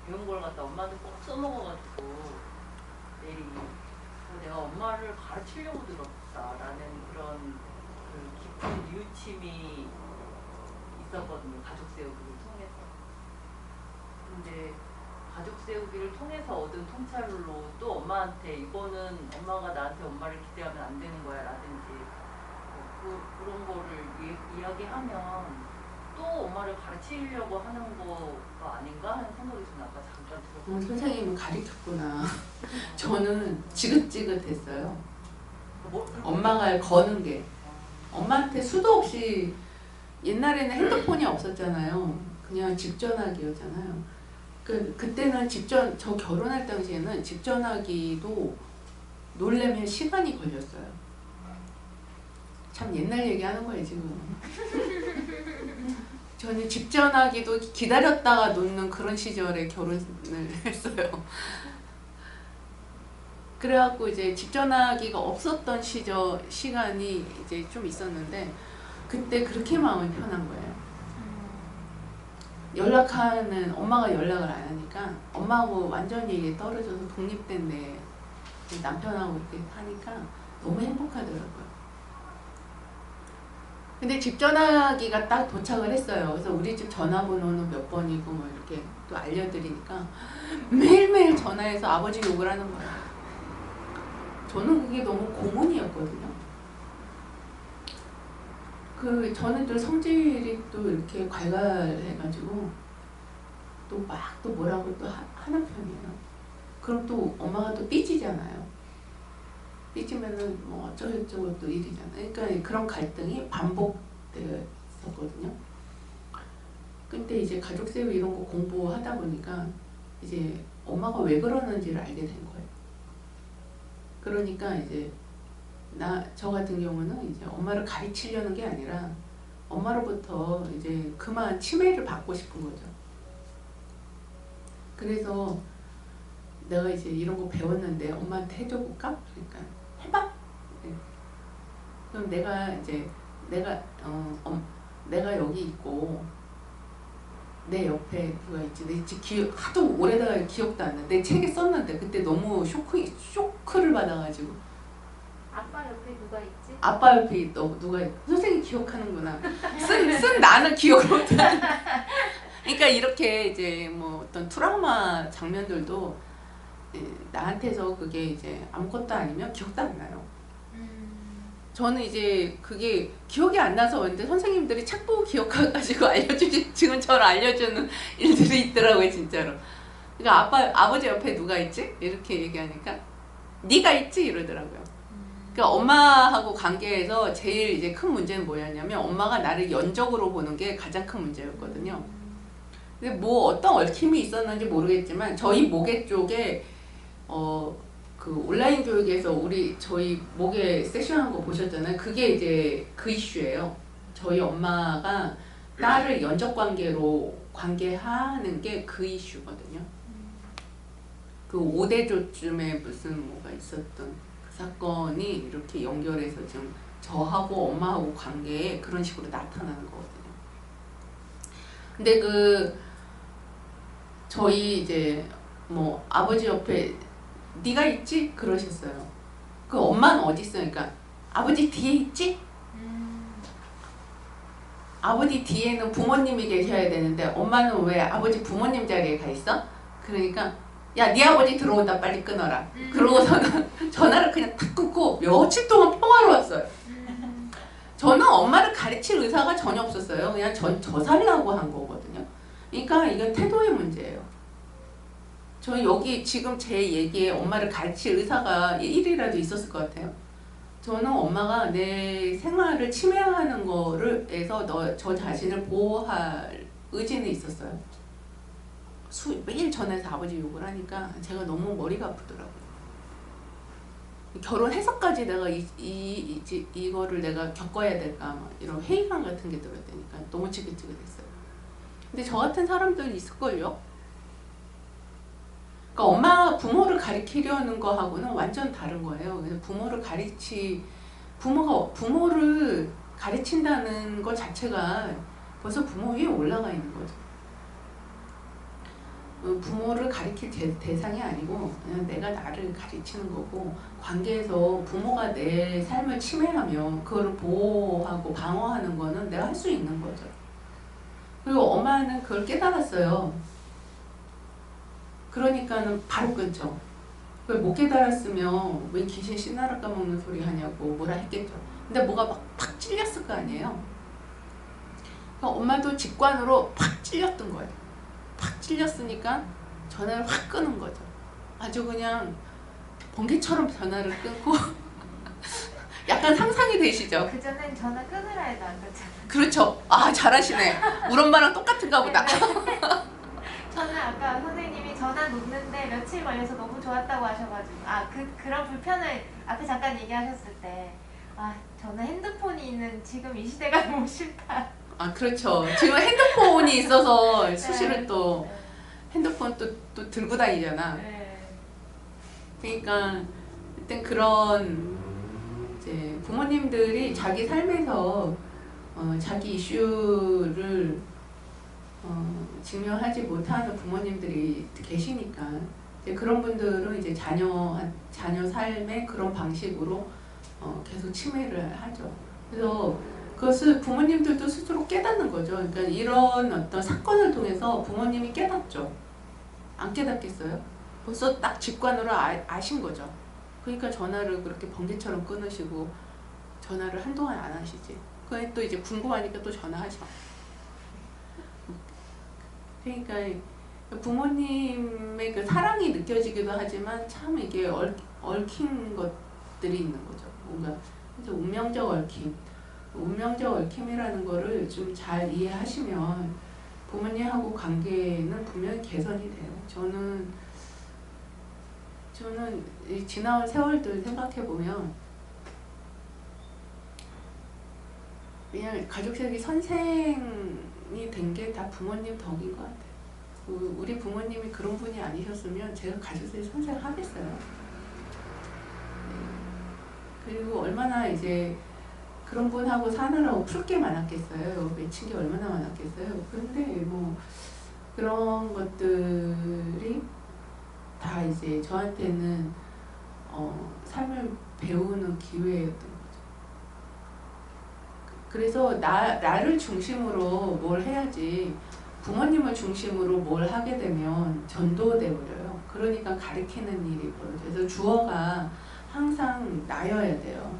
배운 걸 갖다 엄마한테 꼭 써먹어가지고 내리 내가 엄마를 가르치려고 들었다라는 그런 그 깊은 뉘우침이 있었거든요. 가족 세우기를 통해서. 근데 가족 세우기를 통해서 얻은 통찰로 또 엄마한테 이거는 엄마가 나한테 엄마를 기대하면 안 되는 거야 라든지 그런 거를 이야기하면 또 엄마를 가르치려고 하는 거가 아닌가 하는 생각이 저는 아까 잠깐 들었어요. 선생님은 가르쳤구나. 저는 지긋지긋했어요. 엄마가 거는 게. 엄마한테 수도 없이 옛날에는 핸드폰이 없었잖아요. 그냥 집 전화기였잖아요. 그때는 저 결혼할 당시에는 집 전화기도 놀려면 시간이 걸렸어요. 참 옛날 얘기하는 거예요 지금. 저는 집 전화기도 기다렸다가 놓는 그런 시절에 결혼을 했어요. 그래갖고 이제 집 전화기가 없었던 시간이 이제 좀 있었는데 그때 그렇게 마음이 편한 거예요. 엄마가 연락을 안 하니까 엄마하고 완전히 떨어져서 독립된데 남편하고 이렇게 하니까 너무 행복하더라고요. 근데 집 전화기가 딱 도착을 했어요. 그래서 우리 집 전화번호는 몇 번이고 뭐 이렇게 또 알려드리니까 매일매일 전화해서 아버지 욕을 하는 거예요. 저는 그게 너무 고문이었거든요. 저는 또 성질이 또 이렇게 괄괄해가지고 또 뭐라고 또 하는 편이에요. 그럼 또 엄마가 또 삐지잖아요. 삐지면은 뭐 어쩌고저쩌고 또 일이잖아요. 그러니까 그런 갈등이 반복되었었거든요. 근데 이제 가족 세우 이런 거 공부하다 보니까 이제 엄마가 왜 그러는지를 알게 된 거예요. 그러니까 이제 저 같은 경우는 이제 엄마를 가르치려는 게 아니라 엄마로부터 이제 그만 치매를 받고 싶은 거죠. 그래서 내가 이제 이런 거 배웠는데 엄마한테 해줘볼까? 그러니까 해봐. 네. 그럼 내가 여기 있고 내 옆에 누가 있지? 하도 오래다가 기억도 안 나. 내 책에 썼는데 그때 너무 쇼크를 받아가지고. 아빠 옆에 누가 있지? 아빠 옆에 누가 있? 선생님 기억하는구나. 쓴 나는 기억을 못하는. 그러니까 이렇게 이제 뭐 어떤 트라우마 장면들도 나한테서 그게 이제 아무것도 아니면 기억도 안 나요. 저는 이제 그게 기억이 안 나서 근데 선생님들이 책 보고 기억해가지고 지금 저를 알려주는 일들이 있더라고요, 진짜로. 그러니까 아버지 옆에 누가 있지? 이렇게 얘기하니까 네가 있지? 이러더라고요. 그러니까 엄마하고 관계에서 제일 이제 큰 문제는 뭐였냐면 엄마가 나를 연적으로 보는 게 가장 큰 문제였거든요. 근데 뭐 어떤 얽힘이 있었는지 모르겠지만 저희 모계 쪽에 그 온라인 교육에서 저희 목에 세션한 거 보셨잖아요. 그게 이제 그 이슈예요. 저희 엄마가 딸을 연적 관계하는 게 그 이슈거든요. 그 5대조쯤에 무슨 뭐가 있었던 그 사건이 이렇게 연결해서 지금 저하고 엄마하고 관계에 그런 식으로 나타나는 거거든요. 근데 저희 이제 뭐 아버지 옆에 네가 있지? 그러셨어요. 그 엄마는 어디 있어? 그러니까 아버지 뒤에 있지? 아버지 뒤에는 부모님이 계셔야 되는데 엄마는 왜 아버지 부모님 자리에 가 있어? 그러니까 야, 네 아버지 들어온다 빨리 끊어라. 그러고서는 전화를 그냥 탁 끊고 며칠 동안 평화로웠어요. 저는 엄마를 가르칠 의사가 전혀 없었어요. 그냥 저 살라고 한 거거든요. 그러니까 이건 태도의 문제예요. 저 여기 지금 제 얘기에 엄마를 가르칠 의사가 1이라도 있었을 것 같아요. 저는 엄마가 내 생활을 침해하는 거에서 저 자신을 보호할 의지는 있었어요. 매일 전화해서 아버지 욕을 하니까 제가 너무 머리가 아프더라고요. 결혼해서까지 내가 이거를 내가 겪어야 될까 막 이런 회의감 같은 게 들었다니까 너무 지긋지긋했어요. 근데 저 같은 사람들 있을걸요? 그러니까 엄마 부모를 가리키려는 거하고는 완전 다른 거예요. 그래서 부모를 가르친다는 것 자체가 벌써 부모 위에 올라가 있는 거죠. 부모를 가리킬 대상이 아니고 그냥 내가 나를 가르치는 거고, 관계에서 부모가 내 삶을 침해하면 그걸 보호하고 방어하는 거는 내가 할 수 있는 거죠. 그리고 엄마는 그걸 깨달았어요. 그러니까는 바로 끊죠. 그걸 못 깨달았으면 왜 귀신 씨나라 까먹는 소리 하냐고 뭐라 했겠죠. 근데 뭐가 막 팍 찔렸을 거 아니에요. 그러니까 엄마도 직관으로 팍 찔렸던 거예요. 팍 찔렸으니까 전화를 확 끄는 거죠. 아주 그냥 번개처럼 전화를 끊고 약간 상상이 되시죠? 그전엔 전화 끊으라 해도 안 끊잖아. 그렇죠. 아, 잘하시네. 우리 엄마랑 똑같은가 보다. 저는 아까 선생님이 전화 놓는데 며칠 걸려서 너무 좋았다고 하셔가지고 그런 불편을 앞에 잠깐 얘기하셨을 때 저는 핸드폰이 있는 지금 이 시대가 너무 싫다. 아, 그렇죠. 지금 핸드폰이 있어서 수시로 네. 또 핸드폰 또 들고 다니잖아. 네. 그러니까 일단 그런 이제 부모님들이 자기 삶에서 자기 이슈를 증명하지 못하는 부모님들이 계시니까 이제 그런 분들은 이제 자녀 삶의 그런 방식으로 계속 침해를 하죠. 그래서 그것을 부모님들도 스스로 깨닫는 거죠. 그러니까 이런 어떤 사건을 통해서 부모님이 깨닫죠. 안 깨닫겠어요? 벌써 딱 직관으로 아신 거죠. 그러니까 전화를 그렇게 번개처럼 끊으시고 전화를 한동안 안 하시지. 그게 또 이제 궁금하니까 또 전화하셔. 그러니까 부모님의 그 사랑이 느껴지기도 하지만 참 이게 얽힌 것들이 있는 거죠. 뭔가 운명적 얽힘. 운명적 얽힘이라는 거를 좀 잘 이해하시면 부모님하고 관계는 분명히 개선이 돼요. 저는 이 지나온 세월들 생각해보면 그냥 가족들이 선생이 된 게 다 부모님 덕인 것 같아요. 우리 부모님이 그런 분이 아니셨으면 제가 가족들이 선생을 하겠어요. 네. 그리고 얼마나 이제 그런 분하고 사느라고 풀 게 많았겠어요. 맺힌 게 얼마나 많았겠어요. 그런데 뭐 그런 것들이 다 이제 저한테는 삶을 배우는 기회였던 거죠. 그래서 나를 중심으로 뭘 해야지 부모님을 중심으로 뭘 하게 되면 전도돼 버려요. 그러니까 가르치는 일이 벌어져요. 그래서 주어가 항상 나여야 돼요.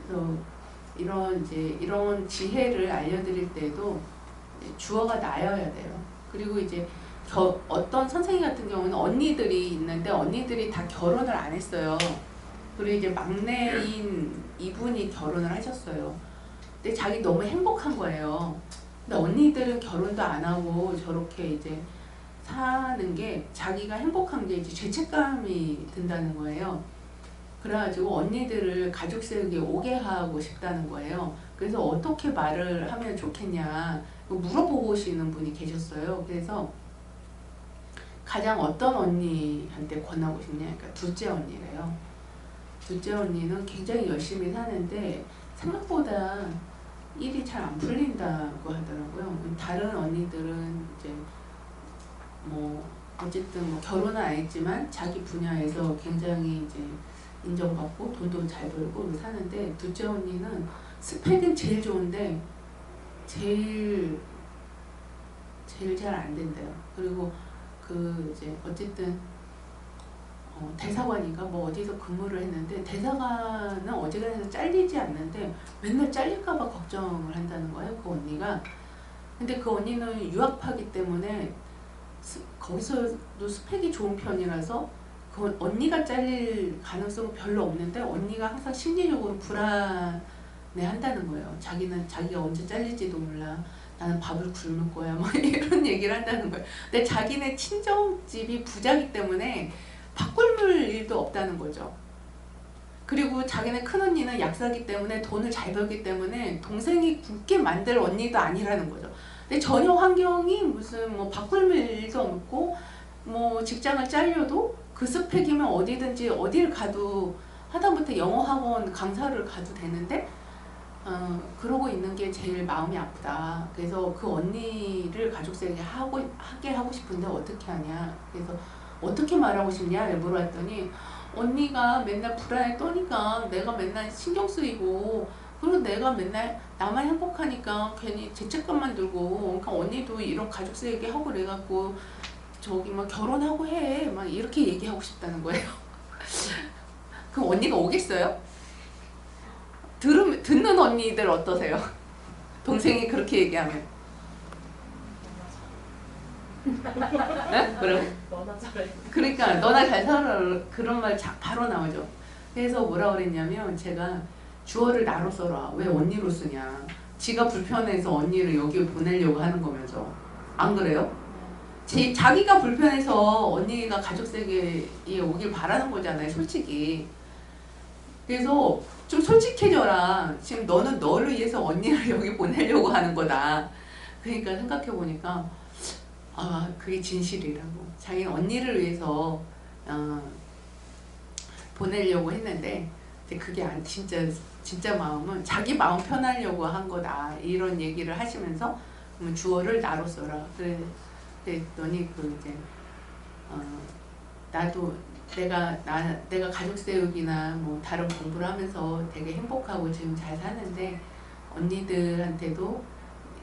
그래서 이런 지혜를 알려드릴 때도 주어가 나여야 돼요. 그리고 이제 어떤 선생님 같은 경우는 언니들이 있는데 언니들이 다 결혼을 안 했어요. 그리고 이제 막내인 이분이 결혼을 하셨어요. 근데 자기 너무 행복한 거예요. 근데 언니들은 결혼도 안 하고 저렇게 이제 사는 게 자기가 행복한 게 이제 죄책감이 든다는 거예요. 그래가지고 언니들을 가족 세우기에 오게 하고 싶다는 거예요. 그래서 어떻게 말을 하면 좋겠냐 물어보고 오시는 분이 계셨어요. 그래서 가장 어떤 언니한테 권하고 싶냐, 그러니까 둘째 언니래요. 둘째 언니는 굉장히 열심히 사는데 생각보다 일이 잘 안 풀린다고 하더라고요. 다른 언니들은 이제 뭐 어쨌든 뭐 결혼은 안 했지만 자기 분야에서 굉장히 이제 인정받고 돈도 잘 벌고 사는데 둘째 언니는 스펙은 제일 좋은데 제일 잘 안 된대요. 그리고 그 이제 어쨌든 대사관인가 뭐 어디서 근무를 했는데 대사관은 어지간해서 잘리지 않는데 맨날 잘릴까봐 걱정을 한다는 거예요. 그 언니가. 근데 그 언니는 유학파기 때문에 거기서도 스펙이 좋은 편이라서 그 언니가 잘릴 가능성은 별로 없는데 언니가 항상 심리적으로 불안해 한다는 거예요. 자기는 자기가 언제 잘릴지도 몰라. 나는 밥을 굶을 거야. 뭐 이런 얘기를 한다는 거예요. 근데 자기네 친정집이 부자기 때문에 밥 굶을 일도 없다는 거죠. 그리고 자기네 큰언니는 약사기 때문에 돈을 잘 벌기 때문에 동생이 굶게 만들 언니도 아니라는 거죠. 근데 전혀 환경이 무슨 뭐 밥 굶을 일도 없고 뭐 직장을 잘려도 그 스펙이면 어디든지 어딜 가도 하다못해 영어학원 강사를 가도 되는데 그러고 있는 게 제일 마음이 아프다. 그래서 그 언니를 가족세게 하게 하고 싶은데 어떻게 하냐. 그래서 어떻게 말하고 싶냐 물어봤더니 언니가 맨날 불안에 떠니까 내가 맨날 신경 쓰이고 그리고 내가 맨날 나만 행복하니까 괜히 죄책감만 들고 그러니까 언니도 이런 가족세 얘기하고 그래갖고 저기 막 결혼하고 해 막 이렇게 얘기하고 싶다는 거예요. 그럼 언니가 오겠어요? 듣는 언니들 어떠세요? 동생이 그렇게 얘기하면 네? 뭐라고? 너나 잘해. 그러니까 너나 잘 살아 그런 말 바로 나오죠. 그래서 뭐라 그랬냐면 제가 주어를 나로 써라. 왜 언니로 쓰냐. 지가 불편해서 언니를 여기 보내려고 하는 거면서 안 그래요? 자기가 불편해서 언니가 가족세계에 오길 바라는 거잖아요. 솔직히. 그래서 좀 솔직해져라. 지금 너는 너를 위해서 언니를 여기 보내려고 하는 거다. 그러니까 생각해보니까 그게 진실이라고. 자기는 언니를 위해서 보내려고 했는데 그게 진짜 마음은 자기 마음 편하려고 한 거다. 이런 얘기를 하시면서 그러면 주어를 나로 써라. 그랬더니 이제 나도 내가 가족 세우기나 뭐 다른 공부를 하면서 되게 행복하고 지금 잘 사는데 언니들한테도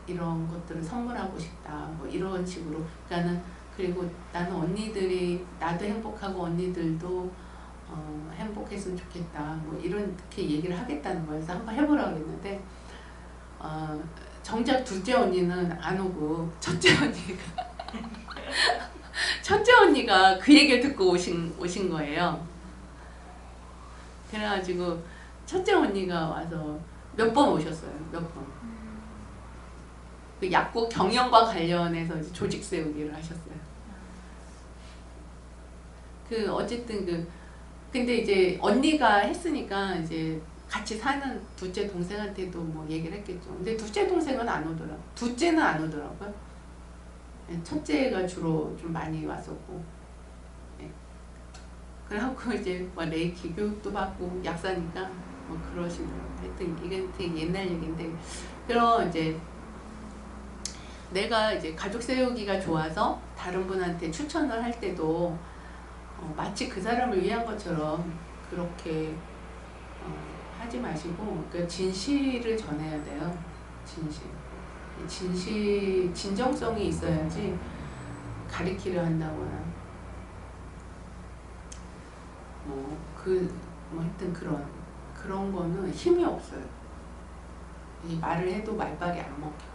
이런 것들을 선물하고 싶다. 뭐 이런 식으로. 그리고 나는 언니들이 나도 행복하고 언니들도 행복했으면 좋겠다. 뭐 이렇게 얘기를 하겠다는 거여서 한번 해보라고 했는데 정작 둘째 언니는 안 오고 첫째 언니가 그 얘기를 듣고 오신 거예요. 그래가지고 첫째 언니가 와서 몇 번 오셨어요. 몇 번. 그 약국 경영과 관련해서 이제 조직 세우기를 하셨어요. 어쨌든 근데 이제 언니가 했으니까 이제 같이 사는 둘째 동생한테도 뭐 얘기를 했겠죠. 근데 둘째 동생은 안 오더라고요. 둘째는 안 오더라고요. 첫째가 주로 좀 많이 왔었고. 네. 그래갖고 이제 뭐 레이키 교육도 받고 약사니까 뭐 그러시더라고요. 하여튼 이게 되게 옛날 얘기인데. 그럼 이제 내가 이제 가족 세우기가 좋아서 다른 분한테 추천을 할 때도 마치 그 사람을 위한 것처럼 그렇게 하지 마시고 그러니까 진실을 전해야 돼요. 진정성이 있어야지 가리키려 한다거나 하여튼 그런 거는 힘이 없어요. 이 말을 해도 말빨이 안 먹혀.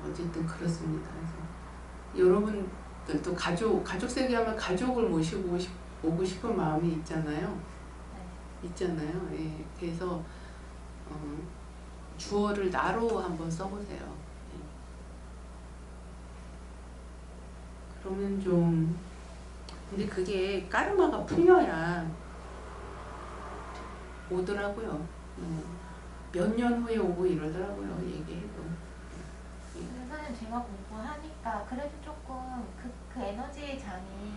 어쨌든 그렇습니다. 그래서 여러분들도 가족 세계하면 가족을 모시고 오고 싶은 마음이 있잖아요. 있잖아요. 예. 그래서 주어를 나로 한번 써보세요. 예. 그러면 좀 근데 그게 까르마가 풀려야 오더라고요. 몇 년 후에 오고 이러더라고요. 얘기해도. 근데 선생님 제가 공부하니까 그래도 조금 그 에너지 장이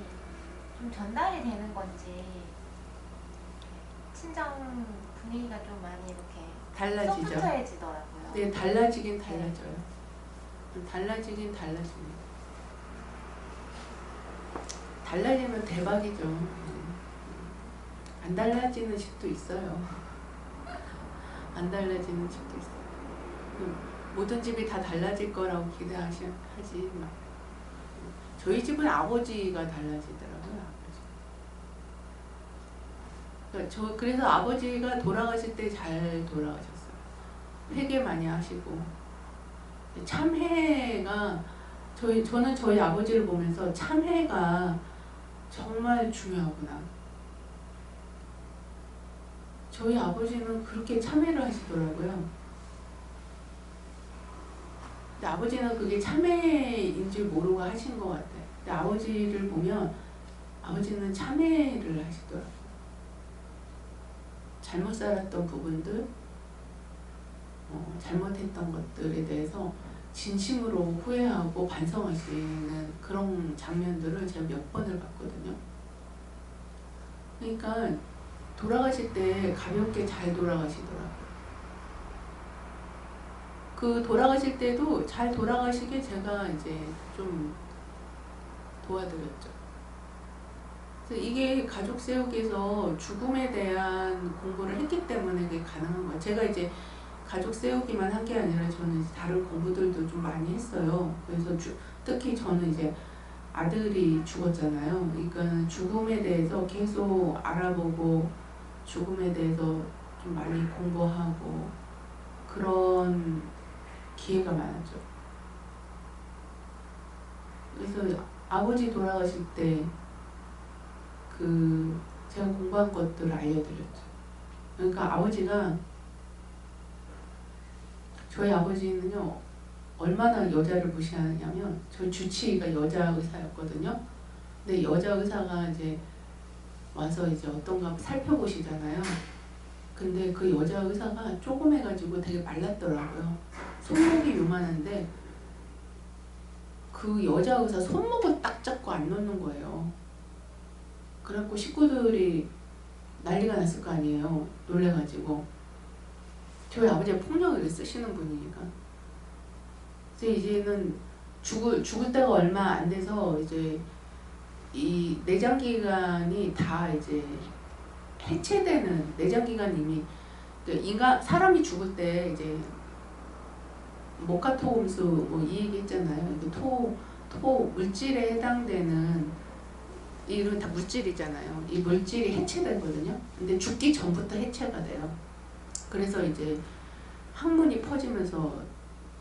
좀 전달이 되는 건지 친정 분위기가 좀 많이 이렇게 달라지죠. 소프트해지더라고요. 네, 달라지긴 달라져요. 달라지긴 달라집니다. 달라지면 대박이죠. 안 달라지는 집도 있어요. 안 달라지는 집도 있어요. 모든 집이 다 달라질 거라고 기대하지 마. 저희 집은 아버지가 달라지더라고요. 그래서 아버지가 돌아가실 때 잘 돌아가셨어요. 회개 많이 하시고 참회가 저는 저희 아버지를 보면서 참회가 정말 중요하구나. 저희 아버지는 그렇게 참회를 하시더라고요. 근데 아버지는 그게 참회인 줄 모르고 하신 것 같아요. 근데 아버지를 보면 아버지는 참회를 하시더라고요. 잘못 살았던 부분들, 잘못했던 것들에 대해서 진심으로 후회하고 반성하시는 그런 장면들을 제가 몇 번을 봤거든요. 그러니까 돌아가실 때 가볍게 잘 돌아가시더라고요. 그 돌아가실 때도 잘 돌아가시게 제가 이제 좀 도와드렸죠. 그래서 이게 가족 세우기에서 죽음에 대한 공부를 했기 때문에 그게 가능한 거예요. 제가 이제 가족 세우기만 한 게 아니라 저는 이제 다른 공부들도 좀 많이 했어요. 그래서 특히 저는 이제 아들이 죽었잖아요. 그러니까 죽음에 대해서 계속 알아보고 죽음에 대해서 좀 많이 공부하고 그런 기회가 많았죠. 그래서 아버지 돌아가실 때 그 제가 공부한 것들을 알려드렸죠. 그러니까 아버지가 저희 아버지는요 얼마나 여자를 무시하냐면 저희 주치의가 여자 의사였거든요. 근데 여자 의사가 이제 와서 이제 어떤가 살펴보시잖아요. 근데 그 여자 의사가 조그매가지고 되게 말랐더라고요. 손목이 요만한데 그 여자 의사 손목을 딱 잡고 안 놓는 거예요. 그래갖고 식구들이 난리가 났을 거 아니에요. 놀래가지고. 저희 아버지가 폭력을 쓰시는 분이니까. 그래서 이제는 죽을 때가 얼마 안 돼서 이제 이 내장기관이 다 이제 해체되는 내장기관 이미 사람이 죽을 때 이제 목화토금수 뭐 이 얘기 했잖아요. 토 물질에 해당되는 이런 다 물질이잖아요. 이 물질이 해체되거든요. 근데 죽기 전부터 해체가 돼요. 그래서 이제 항문이 퍼지면서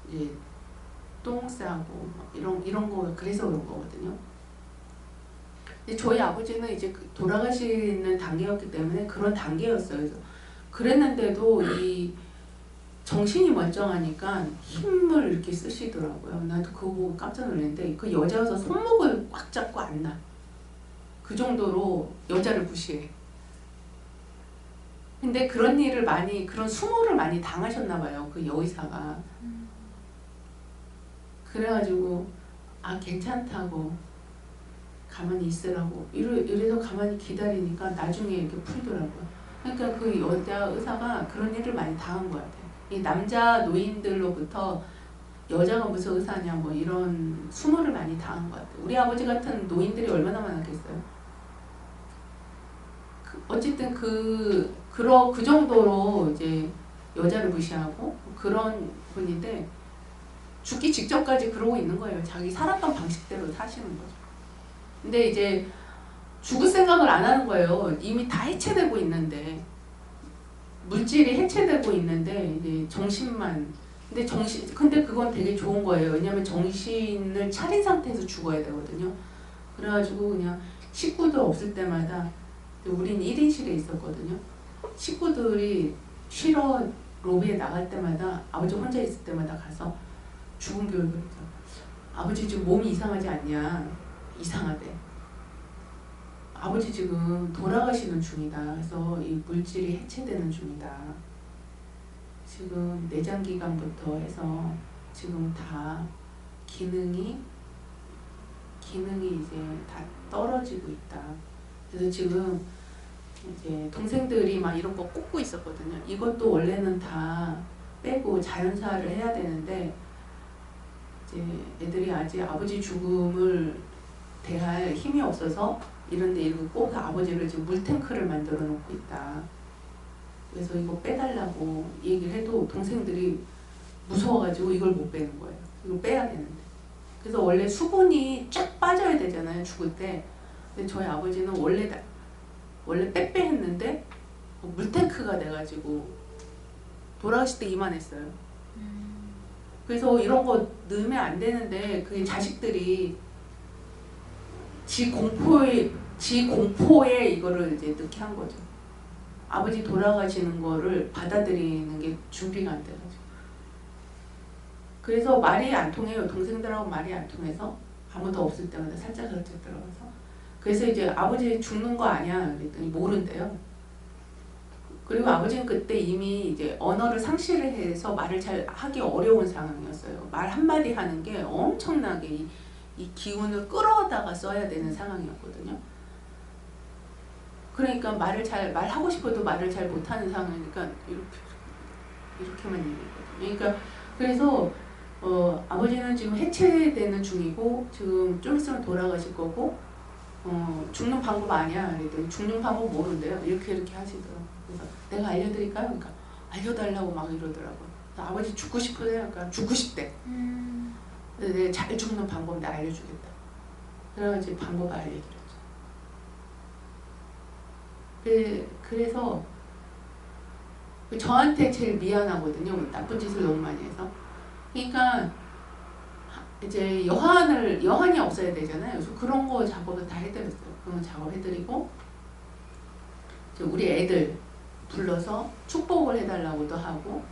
이제 똥 싸고 이런 거 그래서 그런 거거든요. 근데 저희 아버지는 이제 돌아가시는 단계였기 때문에 그런 단계였어요. 그래서 그랬는데도 이 정신이 멀쩡하니까 힘을 이렇게 쓰시더라고요. 나도 그거 보고 깜짝 놀랐는데 그 여자여서 손목을 꽉 잡고 안 나. 그 정도로 여자를 무시해. 근데 그런 일을 그런 수모를 많이 당하셨나 봐요. 그 여의사가. 그래가지고 괜찮다고 가만히 있으라고 이래서 가만히 기다리니까 나중에 이렇게 풀더라고요. 그러니까 그 여자 의사가 그런 일을 많이 당한 것 같아요. 이 남자 노인들로부터 여자가 무슨 의사냐 뭐 이런 수모를 많이 당한 것 같아요. 우리 아버지 같은 노인들이 얼마나 많았겠어요. 어쨌든 그 정도로 이제 여자를 무시하고 그런 분인데 죽기 직전까지 그러고 있는 거예요. 자기 살았던 방식대로 사시는 거죠. 근데 이제 죽을 생각을 안 하는 거예요. 이미 다 해체되고 있는데 물질이 해체되고 있는데 이제 정신만 근데 그건 되게 좋은 거예요. 왜냐면 정신을 차린 상태에서 죽어야 되거든요. 그래가지고 그냥 식구들 없을 때마다 우린 1인실에 있었거든요. 식구들이 쉬러 로비에 나갈 때마다 아버지 혼자 있을 때마다 가서 죽음 교육을 했죠. 아버지 지금 몸이 이상하지 않냐? 이상하대. 아버지 지금 돌아가시는 중이다. 그래서 이 물질이 해체되는 중이다. 지금 내장기관부터 해서 지금 다 기능이 이제 다 떨어지고 있다. 그래서 지금 이제 동생들이 막 이런 거 꽂고 있었거든요. 이것도 원래는 다 빼고 자연사를 해야 되는데 이제 애들이 아직 아버지 죽음을 대할 힘이 없어서 이런데 이렇게 꼭 아버지를 지금 물탱크를 만들어 놓고 있다. 그래서 이거 빼달라고 얘기를 해도 동생들이 무서워가지고 이걸 못 빼는 거예요. 이거 빼야 되는데. 그래서 원래 수분이 쫙 빠져야 되잖아요, 죽을 때. 근데 저희 아버지는 원래 빼빼했는데 물탱크가 돼가지고 돌아가실 때 이만했어요. 그래서 이런 거 넣으면 안 되는데 그게 자식들이 지 공포에 이거를 이제 넣게 한 거죠. 아버지 돌아가시는 거를 받아들이는 게 준비가 안 돼가지고. 그래서 말이 안 통해요. 동생들하고 말이 안 통해서 아무도 없을 때마다 살짝 들어가서. 그래서 이제 아버지 죽는 거 아니야? 그랬더니 모른대요. 그리고 아버지는 그때 이미 이제 언어를 상실을 해서 말을 잘 하기 어려운 상황이었어요. 말 한마디 하는 게 엄청나게 이 기운을 끌어다가 써야 되는 상황이었거든요. 그러니까 말하고 싶어도 말을 잘 못하는 상황이니까 이렇게만 얘기했거든요. 그러니까 그래서 아버지는 지금 해체되는 중이고 지금 좀 있으면 돌아가실 거고 죽는 방법 아니야. 그랬더니 죽는 방법 모른대요. 이렇게 하시더라고요. 그래서 내가 알려드릴까요? 그러니까 알려달라고 막 이러더라고요. 아버지 죽고 싶으세요? 그러니까 죽고 싶대. 그래서 내가 잘 죽는 방법 내가 알려주겠다. 그래가지고 방법을 알려드렸죠. 그래서 저한테 제일 미안하거든요. 나쁜 짓을 너무 많이 해서. 그러니까 이제 여한이 없어야 되잖아요. 그래서 그런 거 작업을 다 해드렸어요. 그런 거 작업해드리고 우리 애들 불러서 축복을 해달라고도 하고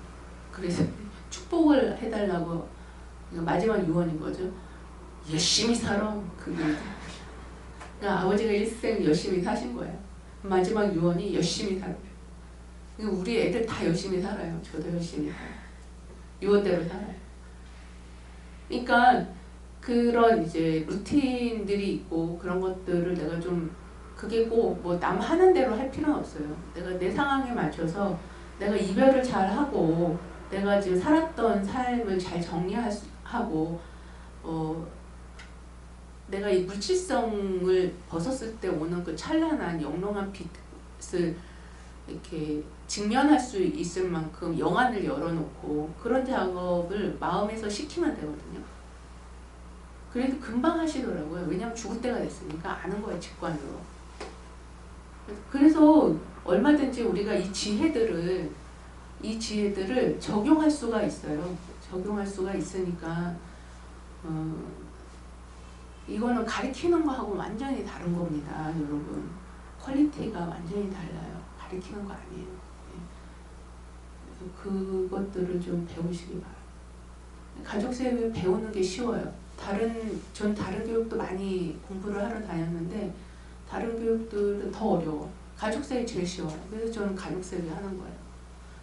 그래서 축복을 해달라고 마지막 유언인 거죠. 열심히 살아. 그게 그러니까 아버지가 일생 열심히 사신 거예요. 마지막 유언이 열심히 살아. 우리 애들 다 열심히 살아요. 저도 열심히 살아요. 유언대로 살아요. 그러니까 그런 이제 루틴들이 있고 그런 것들을 내가 좀 그게 꼭 뭐 남 하는 대로 할 필요는 없어요. 내가 내 상황에 맞춰서 내가 이별을 잘 하고 내가 지금 살았던 삶을 잘 정리하고 내가 이 물질성을 벗었을 때 오는 그 찬란한 영롱한 빛을 이렇게 직면할 수 있을 만큼 영안을 열어놓고 그런 작업을 마음에서 시키면 되거든요. 그래도 금방 하시더라고요. 왜냐면 죽을 때가 됐으니까 아는 거예요. 직관으로. 그래서 얼마든지 우리가 이 지혜들을 적용할 수가 있어요. 적용할 수가 있으니까 이거는 가리키는 거하고 완전히 다른 겁니다. 여러분. 퀄리티가 완전히 달라요. 가리키는 거 아니에요. 그래서 그것들을 좀 배우시기 바랍니다. 가족세를 배우는 게 쉬워요. 전 다른 교육도 많이 공부를 하러 다녔는데 다른 교육들은 더 어려워. 가족세이 제일 쉬워요. 그래서 저는 가족세계 하는 거예요.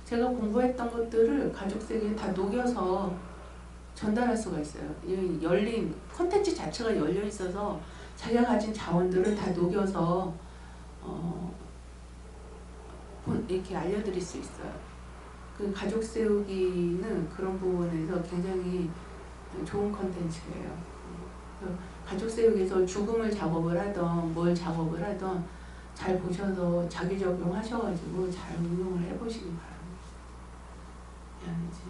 제가 공부했던 것들을 가족세계에 다 녹여서 전달할 수가 있어요. 열린 콘텐츠 자체가 열려 있어서 자기가 가진 자원들을 다 녹여서 이렇게 알려드릴 수 있어요. 그 가족 세우기는 그런 부분에서 굉장히 좋은 콘텐츠예요. 가족 세우기에서 죽음을 작업을 하던 뭘 작업을 하던 잘 보셔서 자기 적용하셔가지고 잘 응용을 해보시기 바랍니다. 미안하지.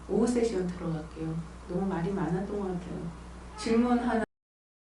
오후 세션 들어갈게요. 너무 말이 많았던 것 같아요. 질문 하나